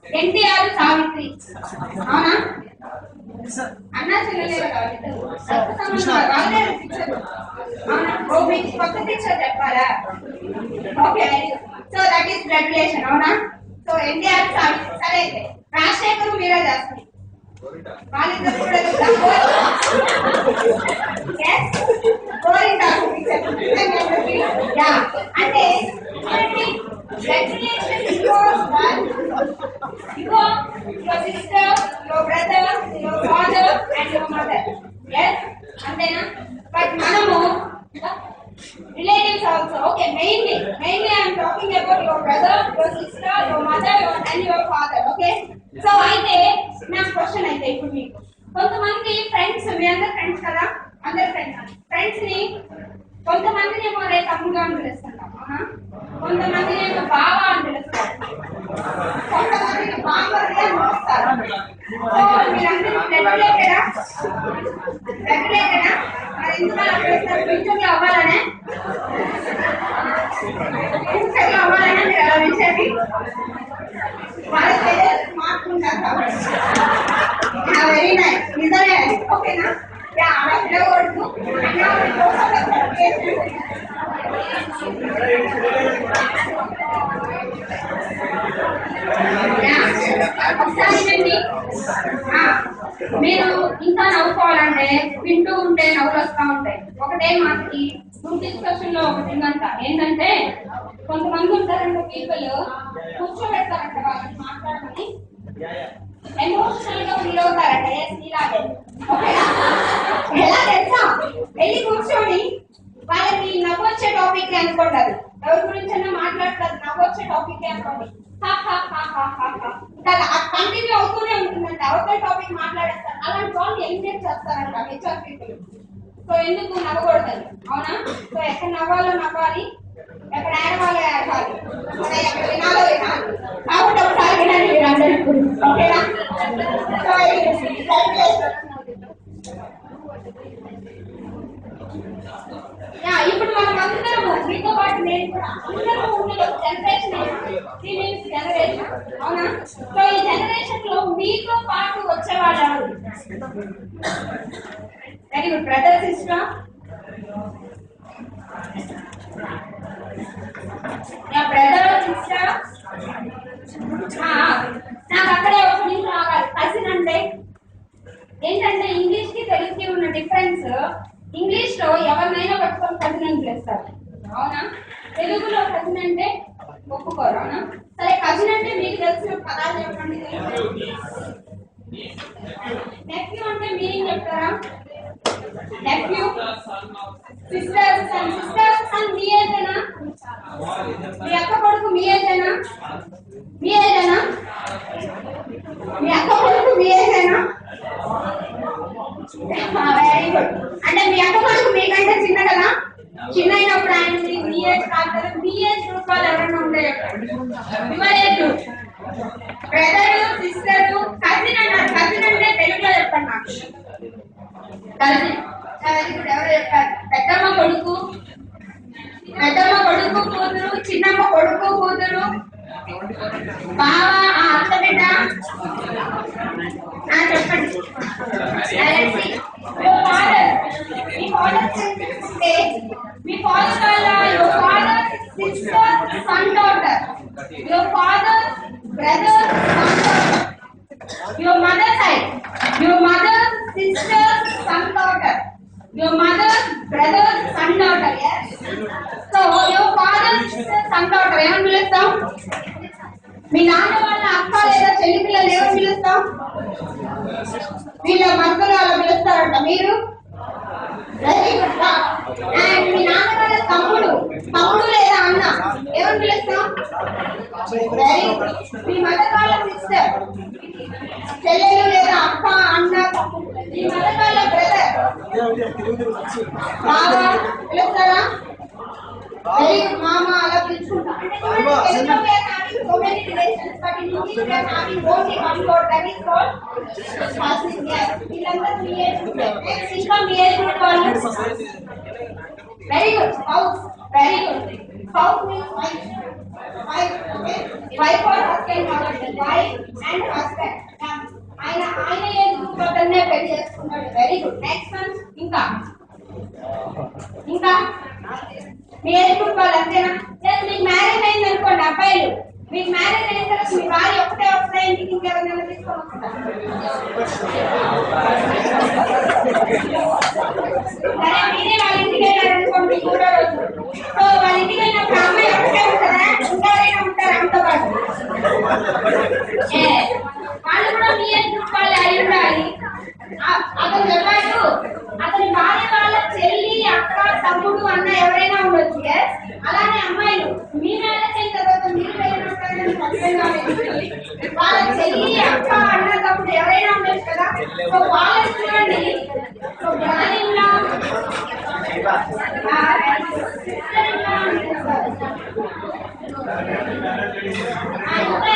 ఎన్టీఆర్ సావిత్రి అవునా అన్నా చెల్లెలే కదా అవునా మీకు కొత్త పిక్చర్ చెప్పాలా okay so that is blood relation అవునా సో ఎన్టీఆర్ సావిత్రి సరే అయితే రాజశేఖర్ మీరా చేస్తారు వాళ్ళిద్దరు కూడా అంటే blood relation because one your sister, your brother, your father and your mother. Yes, antena. But manamu relatives also. Okay, mainly I am talking about your brother, your sister, your mother, and your father. Okay. So aithe na question aithe ippudu meeku kontamandi friends మీ అందరు friends కదా అందరు friends ని కొంతమందిని ఏమో రే తమ్ముడుగా అని పిలుస్తుంటాం కొంతమందిని ఏమో బావా అని పిలుస్తారు కొంతమందిని బామ్మర్ది అని పిలుస్తారు మీరందరూ రెగ్యులేటెడా మరి ఎందుకలా పిలుస్తారు ఫ్యూచర్లో అవ్వాలనే మీరు అలా పిలిచేది వాళ్ళకి మార్చుకుంటారు కాబట్టి వెరీ నైస్ నిజమే ఓకేనా అలా పిలవకూడదు మీరు ఇంకా నవ్వుకోవాలంటే వింటూ ఉంటే నవ్వులు వస్తూ ఉంటాయి ఒకటే మాటకి గ్రూప్ డిస్కషన్ లో ఒకటి ఉందంట ఏంటంటే కొంతమంది ఉంటారంట పీపుల్ కూర్చోబెడతారంట వాళ్ళని మాట్లాడమని ఎమోషనల్ గా ఫీల్ అవుతారంట ఎలా తెలుసా వెళ్ళి కూర్చొని వాళ్ళకి నవ్వొచ్చే టాపిక్ అనుకుంటారు ఎవరి గురించి అయినా మాట్లాడతారు నవ్వొచ్చే టాపిక్ అనుకోండి కంటిన్యూ అవుతూనే ఉంటుందంట అవతల టాపిక్ మాట్లాడేస్తారు అలాంటి వాళ్ళు ఎలిమినేట్ చేస్తారంట హెచ్ఆర్ పీపుల్ సో ఎందుకు నవ్వకూడదు అవునా సో ఎక్కడ నవ్వాలో నవ్వాలి ఎక్కడ ఏడవాలో ఏడవాలి ఎక్కడ వినాలో వినాలి కాబట్టి ఒకసారి వినండి మీరు అందరికీ ఓకేనా ఇప్పుడు మనం అందరము మీతో పాటు నేను కూడా అందరూ ఉన్న జనరేషన్ అవునా సో ఈ జనరేషన్ లో మీతో పాటు వచ్చేవాళ్ళు very good brother sister brother sister నాకు అక్కడే ఒక నిమిషం రావాలి కజిన్ అంటే ఏంటంటే ఇంగ్లీష్ కి తెలుగుకి ఉన్న డిఫరెన్స్ ఇంగ్లీష్ లో ఎవరినైనా పట్టుకొని కజిన్ అని పిలుస్తారు అవునా తెలుగులో కజిన్ అంటే ఒప్పుకోరు అవునా సరే కజిన్ అంటే మీకు తెలిసిన పదాలు చెప్పండి నెఫ్యూ అంటే మీరేం చెప్తారా నెఫ్యూ సిస్టర్ సన్ మీ ఏజేనా మీ అక్క కొడుకు మీ ఏజేనా మీ అక్క కొడుకు మీ ఏజేనా వెరీ గుడ్ అంటే మీ అక్క కొడుకు మీకంటే చిన్న కదా చిన్న అయినప్పుడు ఆయన మీ ఏజ్ కాదు కదా మీ ఏజ్ గ్రూప్ వాళ్ళు ఎవరైనా ఉంటే your age group brother sister cousin అన్నారు కజిన్ అంటే తెలుగులో చెప్పండి నాకు కజిన్ వెరీ గుడ్ ఎవరు చెప్పారు పెద్దమ్మ కొడుకు కూతురు చిన్నమ్మ కొడుకు కూతురు బావ అత్త బిడ్డ చెప్పండి మీ ఫాదర్ వాళ్ళ your father sister son daughter your father brother sun daughter your mother side your mother sister son daughter your mother brother sun daughter so your father sister son daughter ఏమని పిలుస్తాం మీ నాన్న వాళ్ళ అక్క లేదా చెల్లి పిల్లలు ఏమని పిలుస్తాం వీళ్ళ మక్కలు అలా పిలుస్తారంట మీరు మీ నాన్న వాళ్ళ తమ్ముడు లేదా అన్న ఏమని పిలుస్తాం మీ మదర్ వాళ్ళ సిస్టర్ చెల్లెలు లేదా అక్క అన్న మీ మదర్ వాళ్ళ బ్రదర్ బావా పిలుస్తారా వెరీ గుడ్ మామ అలా పిలుచుకుంటాం so many relations but in English we are having only one word that is called cousin. Yes, వీళ్ళందరూ మీ ఏజ్ నెక్స్ట్ ఇంకా మీ ఏజ్ గ్రూప్ వాళ్ళు very good house very good Spouse means wife. Wife, okay? Wife or husband కాబట్టి wife and husband. ఆయన age group అతన్నే పెళ్లి చేసుకున్నాడు. Very good. Next one ఇంకా మీ age group వాళ్ళు అంతేనా? లేదు మీకు మ్యారేజ్ అయింది అనుకోండి అబ్బాయిలు, మీకు మ్యారేజ్ అయిన తర్వాత మీ భార్య ఒకటే వస్తాయి, ఇంటికి ఇంకెవరైనా తీసుకొని వస్తుందా? సరే మీరే వాళ్ళ ఇంటికి వెళ్ళారనుకోండి మూడో రోజు, సో వాళ్ళ ఇంటికి వెళ్ళినప్పుడు అమ్మాయి ఒకటే ఉంటుందా, ఇంకెవరైనా ఉంటారా అంత పాటు? వాళ్ళు కూడా మీ ఏజ్ గ్రూప్ వాళ్ళు అయి ఉండాలి. అతను చెప్పాడు అతని భార్య వాళ్ళ చెల్లి అక్క తమ్ముడు అన్న ఎవరైనా ఉండొచ్చు. అలానే అమ్మాయిలు మీ మ్యారేజ్ అయిన తర్వాత మీరు వాళ్ళ చెల్లి అక్క అన్న తమ్ముడు ఎవరైనా ఉండొచ్చు కదా. సో వాళ్ళని చూడండి. సో బ్రదర్‌ఇన్-లా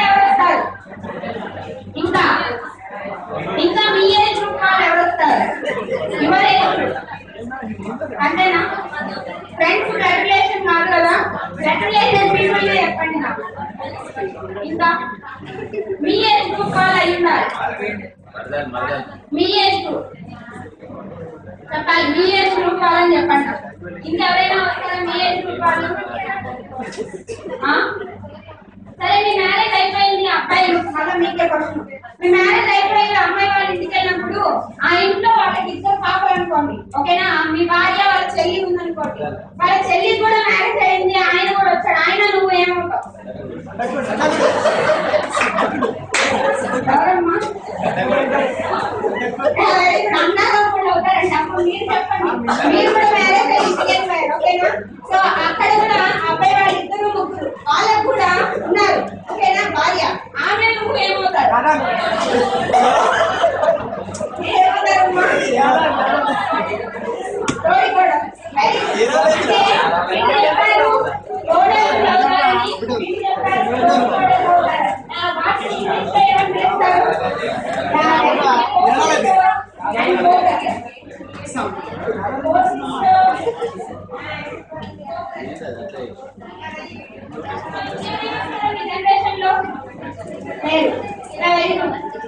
ఎవరు వస్తారు? ఇంకా మీ ఏజ్ గ్రూప్ వాళ్ళు ఎవరు వస్తారు? ఎవరే అంతేనా? ఫ్రెండ్స్ బ్లడ్ రిలేషన్ కాదు కదా, బ్లడ్ రిలేషన్ పీపుల్ చెప్పండి నాకు. ఇంకా మీ ఏజ్ గ్రూప్ వాళ్ళు అయి ఉండాలి. మీ ఏజ్ గ్రూప్ చెప్పాలి. మీ ఏజ్ గ్రూప్ వాళ్ళని చెప్పండి. ఇంకెవరైనా వస్తారా మీ ఏజ్ గ్రూప్ వాళ్ళు? సరే మీ మ్యారేజ్ అయిపోయింది అబ్బాయిలు, మళ్ళీ మీకే క్వశ్చన్. మీ మ్యారేజ్ అయిపోయింది అమ్మాయి వాళ్ళ ఇంటికి వెళ్ళినప్పుడు ఆ ఇంట్లో వాళ్ళకి ఇద్దరు పాపలు అనుకోండి, ఓకేనా? మీ భార్య వాళ్ళ చెల్లి ఉందనుకోండి, వాళ్ళ చెల్లికి కూడా మ్యారేజ్ అయింది, ఆయన కూడా వచ్చాడు. ఆయన నువ్వు ఏమవుతావు? ఎవరమ్మా? అన్నాగా కూడా అవుతారండి. అప్పుడు మీరు చెప్పండి, మీరు కూడా మ్యారేజ్ అయ్యి ఇంటికి వెళ్ళిపోయారు, ఓకేనా? సో అక్కడ కూడా అబ్బాయి వాళ్ళ ఇద్దరు ముగ్గురు వాళ్ళకు కూడా ఉన్నారు, ఓకేనా? భార్య ఆమె నువ్వు ఏమవుతారు?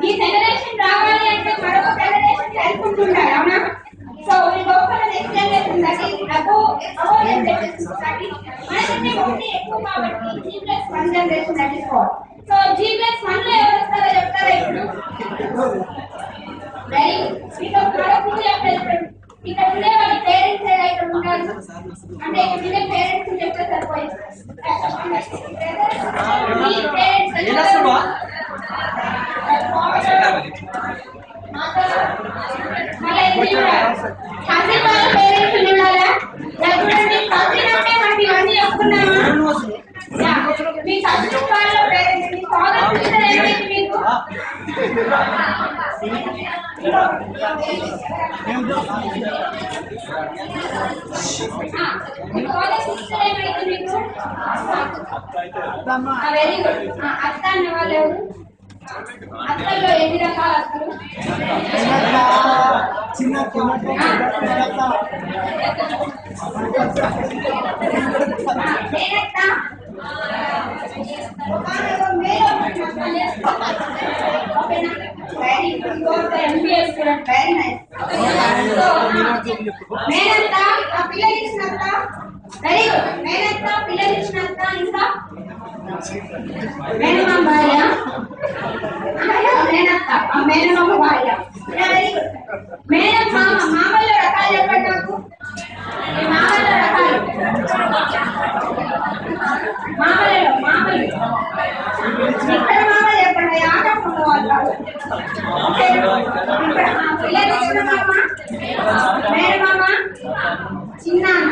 ఈ జనరేషన్ రావాలి అంటే మరొక జనరేషన్ తెలుసుకుంటున్నారు, అవునా? So we go for the next generation, that is above generation. That is మనకి ఒకటి ఎక్కువ కాబట్టి G+1 generation, that is 4. So G+1 లో ఎవరు వస్తారో చెప్తారా ఇప్పుడు? వెరీ మీకు మరొక చెప్పండి. ఇక్కడ ఉండే వాళ్ళ పేరెంట్స్ ఏదైతే ఉంటారు అంటే ఇక్కడ పేరెంట్స్ చెప్తే సరిపోయింది. మీ పేరెంట్స్ కజిన్ వాళ్ళ పేరెంట్స్ ఉండాలా? చూడండి కజిన్ అంటే మనకి ఇవన్నీ చెప్పుకున్నామా? మీ కజిన్ వాళ్ళ పేరెంట్స్, మీ ఫాదర్ సిస్టర్ ఏమైంది మీకు? మీ ఫాదర్ సిస్టర్ ఏమైంది మీకు? Very good. అత్త అన్న వాళ్ళు ఎవరు? అత్తల్లో ఎన్ని రకాల అత్తలు? మేనత్త పిల్లలు ఇచ్చినంత. Very good. మేనత్త పిల్లలు ఇచ్చినంత. ఇంకా మేనమామ భార్య, మేనత్త మేనమామ భార్య. Very good. మేనమామ మామయ్య రకాలు చెప్పండి నాకు. మామయ్య రకాలు మామయ్య ఇక్కడ మామయ్య చెప్పండి. ఆకాశంలో వాళ్ళు పిల్లలు ఇచ్చిన మామ, మేనమామ, చిన్నాన్న.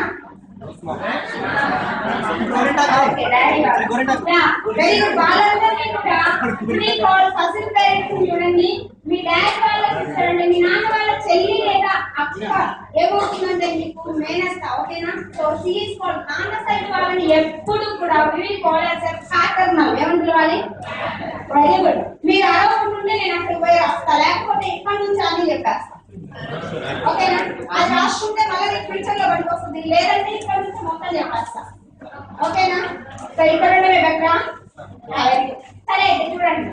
Very good. వాళ్ళందరినీ కూడా కజిన్ పేరెంట్స్ చూడండి. మీ డాడీ వాళ్ళ సిస్టర్ అంటే మీ నాన్న వాళ్ళ చెల్లి లేదా అక్క ఏమవుతుందంటే మీకు మేనత్త, ఓకేనా? So she is called. నాన్న సైడ్ వాళ్ళని ఎప్పుడు కూడా విల్ కాల్ యాస్ ఫ్యాటర్నల్. ఏమని పిలవాలి? Very good. మీరు అరవకుంటుంటే నేను అక్కడికి పోయి రాస్తా, లేకపోతే ఇక్కడి నుంచి అన్ని చెప్పేస్తా, ఓకేనా? అది రాసుకుంటే మళ్ళీ ఫ్యూచర్ లో పనికి వస్తుంది, లేదంటే ఇక్కడ నుంచి మొత్తం చెప్పేస్తా. ఓకేనా? సో ఇక్కడ ఉండే బెటర్ సరే అయితే చూడండి.